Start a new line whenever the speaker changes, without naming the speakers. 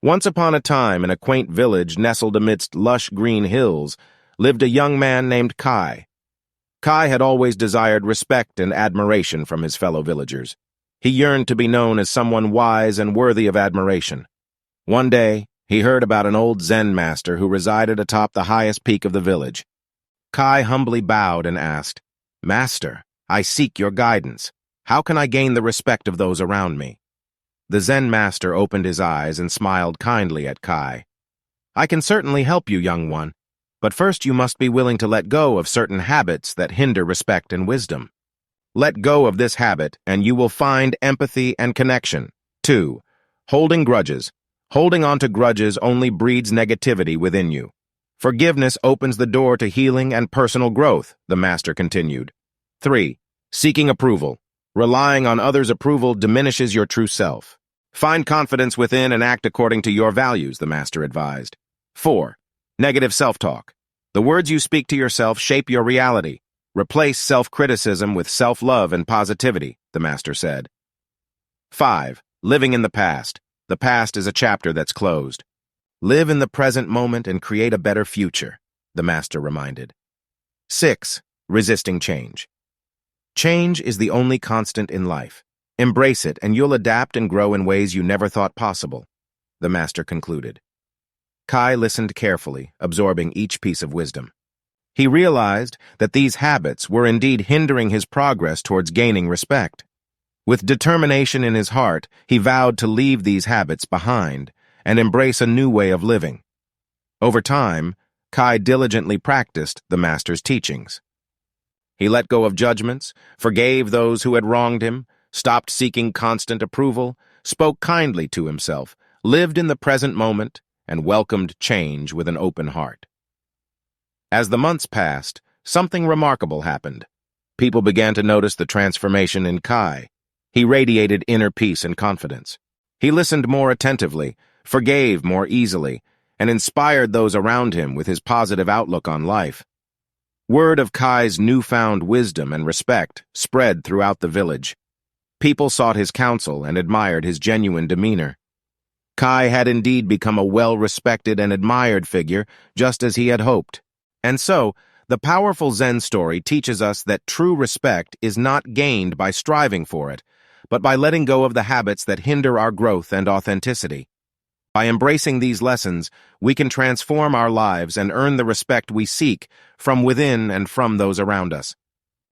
Once upon a time, in a quaint village nestled amidst lush green hills, lived a young man named Kai. Kai had always desired respect and admiration from his fellow villagers. He yearned to be known as someone wise and worthy of admiration. One day, he heard about an old Zen master who resided atop the highest peak of the village. Kai humbly bowed and asked, "Master, I seek your guidance. How can I gain the respect of those around me?" The Zen master opened his eyes and smiled kindly at Kai. "I can certainly help you, young one, but first you must be willing to let go of certain habits that hinder respect and wisdom. Let go of this habit, and you will find empathy and connection. 2. Holding grudges. Holding on to grudges only breeds negativity within you. Forgiveness opens the door to healing and personal growth," the master continued. 3. Seeking approval. Relying on others' approval diminishes your true self. Find confidence within and act according to your values, the master advised. 4. Negative self-talk. The words you speak to yourself shape your reality. Replace self-criticism with self-love and positivity, the master said. 5. Living in the past. The past is a chapter that's closed. Live in the present moment and create a better future, the master reminded. 6. Resisting change. Change is the only constant in life. Embrace it and you'll adapt and grow in ways you never thought possible, the master concluded. Kai listened carefully, absorbing each piece of wisdom. He realized that these habits were indeed hindering his progress towards gaining respect. With determination in his heart, he vowed to leave these habits behind and embrace a new way of living. Over time, Kai diligently practiced the master's teachings. He let go of judgments, forgave those who had wronged him, stopped seeking constant approval, spoke kindly to himself, lived in the present moment, and welcomed change with an open heart. As the months passed, something remarkable happened. People began to notice the transformation in Kai. He radiated inner peace and confidence. He listened more attentively, forgave more easily, and inspired those around him with his positive outlook on life. Word of Kai's newfound wisdom and respect spread throughout the village. People sought his counsel and admired his genuine demeanor. Kai had indeed become a well-respected and admired figure, just as he had hoped. And so, the Powerful Zen Story teaches us that true respect is not gained by striving for it, but by letting go of the habits that hinder our growth and authenticity. By embracing these lessons, we can transform our lives and earn the respect we seek from within and from those around us.